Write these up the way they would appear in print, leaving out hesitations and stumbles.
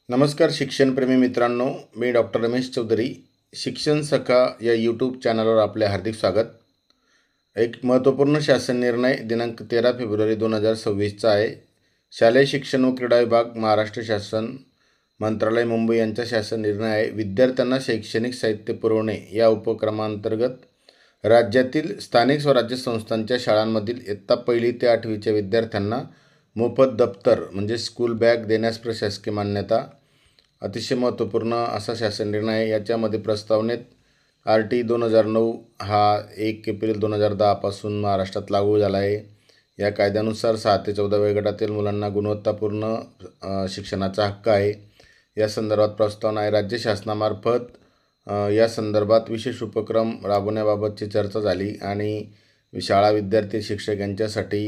नमस्कार शिक्षणप्रेमी मित्रांनो, मी डॉक्टर रमेश चौधरी. शिक्षण सखा या यूट्यूब चॅनलवर आपले हार्दिक स्वागत. एक महत्त्वपूर्ण शासन निर्णय दिनांक 13 फेब्रुवारी 2026चा आहे. शालेय शिक्षण व क्रीडा विभाग, महाराष्ट्र शासन मंत्रालय, मुंबई यांचा शासन निर्णय आहे. विद्यार्थ्यांना शैक्षणिक साहित्य पुरवणे या उपक्रमांतर्गत राज्यातील स्थानिक स्वराज्य संस्थांच्या शाळांमधील इयत्ता 1ली ते 8वीच्या विद्यार्थ्यांना मोफत दप्तर म्हणजे स्कूल बॅग देण्यास प्रशासकीय मान्यता. अतिशय महत्त्वपूर्ण असा शासन निर्णय आहे. याच्यामध्ये प्रस्तावनेत RT 2009 हा 1 एप्रिल 2010 पासून महाराष्ट्रात लागू झाला आहे. या कायद्यानुसार 6 ते 14 वयोगटातील मुलांना गुणवत्तापूर्ण शिक्षणाचा हक्क आहे. या संदर्भात प्रस्तावना आहे. राज्य शासनामार्फत या संदर्भात विशेष उपक्रम राबवण्याबाबतची चर्चा झाली आणि शाळा, विद्यार्थी, शिक्षक यांच्यासाठी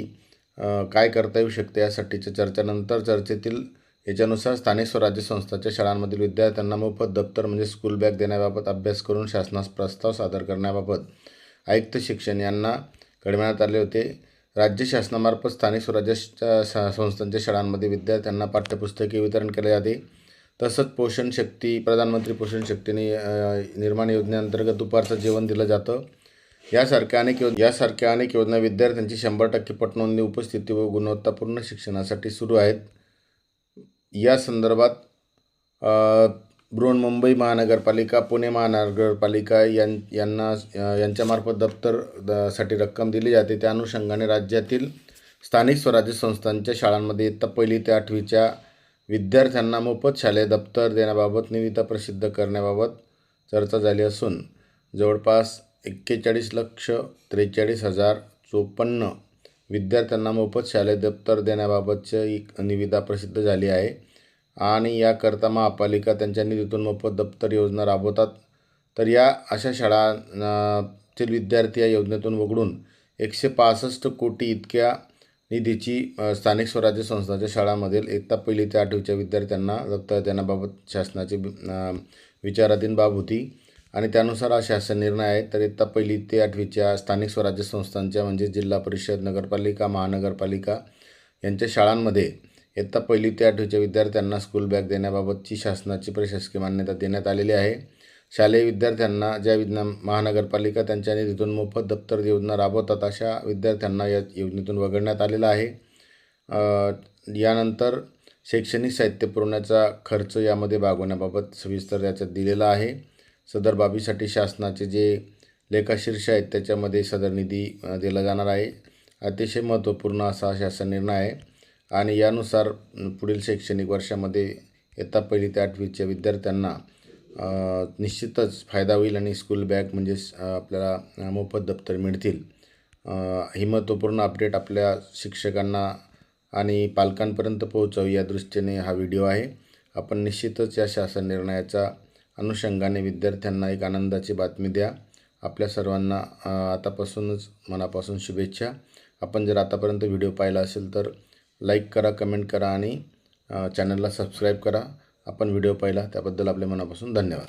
काय करता येऊ शकते यासाठीच्या चर्चेनंतर चर्चेतील याच्यानुसार स्थानिक स्वराज्य संस्थांच्या शाळांमधील विद्यार्थ्यांना मोफत दप्तर म्हणजे स्कूल बॅग देण्याबाबत अभ्यास करून शासनास प्रस्ताव सादर करण्याबाबत आयुक्त शिक्षण यांना कळविण्यात आले होते. राज्य शासनामार्फत स्थानिक स्वराज्य संस्थांच्या शाळांमध्ये विद्यार्थ्यांना पाठ्यपुस्तके वितरण केले जाते. तसंच पोषण शक्ती, प्रधानमंत्री पोषण शक्ती निर्माण योजनेअंतर्गत दुपारचं जेवण दिलं जातं. यासारख्या अनेक योजना विद्यार्थ्यांची 100% पटनोंदणी, उपस्थिती व गुणवत्तापूर्ण शिक्षणासाठी सुरू आहेत. या संदर्भात बृहन्मुंबई महानगरपालिका, पुणे महानगरपालिका यांच्यामार्फत दप्तरसाठी रक्कम दिली जाते. त्या अनुषंगाने राज्यातील स्थानिक स्वराज्य संस्थांच्या शाळांमध्ये इयत्ता 1ली ते 8वीच्या विद्यार्थ्यांना मोफत शालेय दप्तर देण्याबाबत निविदा प्रसिद्ध करण्याबाबत चर्चा झाली असून जवळपास 41,43,054 विद्यार्थ्यांना मोफत शालेय दप्तर देण्याबाबतची निविदा प्रसिद्ध झाली आहे आणि याकरता महापालिका त्यांच्या निधीतून मोफत दप्तर योजना राबवतात. तर या अशा शाळांतील विद्यार्थी या योजनेतून वगळून 165 कोटी इतक्या निधीची स्थानिक स्वराज्य संस्थांच्या शाळांमधील इयत्ता 1ली ते 8वीच्या विद्यार्थ्यांना दप्तर देण्याबाबत शासनाची विचाराधीन बाब होती आणि त्यानुसार हा शासन निर्णय आहे. तर इयत्ता 1ली ते 8वीच्या स्थानिक स्वराज्य संस्थांच्या म्हणजे जिल्हा परिषद, नगरपालिका, महानगरपालिका यांच्या शाळांमध्ये इयत्ता 1ली ते 8वीच्या विद्यार्थ्यांना स्कूल बॅग देण्याबाबतची शासनाची प्रशासकीय मान्यता देण्यात आलेली आहे. शालेय विद्यार्थ्यांना ज्या महानगरपालिका त्यांच्या निधीतून मोफत दप्तर योजना राबवतात अशा विद्यार्थ्यांना या योजनेतून वगळण्यात आलेला आहे. यानंतर शैक्षणिक साहित्य पुरवण्याचा खर्च यामध्ये भागवण्याबाबत सविस्तर याच्यात दिलेला आहे. सदर बाबीसाठी शासनाचे जे लेखाशीर्ष आहेत त्याच्यामध्ये सदर निधी दिला जाणार आहे. अतिशय महत्त्वपूर्ण असा शासन निर्णय आहे आणि यानुसार पुढील शैक्षणिक वर्षामध्ये इयत्ता 1ली ते 8वीच्या विद्यार्थ्यांना निश्चितच फायदा होईल आणि स्कूल बॅग म्हणजेच आपल्याला मोफत दप्तर मिळतील. ही महत्त्वपूर्ण अपडेट आपल्या शिक्षकांना आणि पालकांपर्यंत पोहोचावी या दृष्टीने हा व्हिडिओ आहे. आपण निश्चितच या शासन निर्णयाच्या अनुषंगाने विद्यार्थ्यांना एक आनंदाची बातमी द्या. आपल्या सर्वांना आतापासूनच मनापासून शुभेच्छा. आपण जर आतापर्यंत व्हिडिओ पाहिला असेल तर लाईक करा, कमेंट करा आणि चॅनलला सबस्क्राईब करा. आपण व्हिडिओ पाहिला त्याबद्दल आपल्या मनापासून धन्यवाद.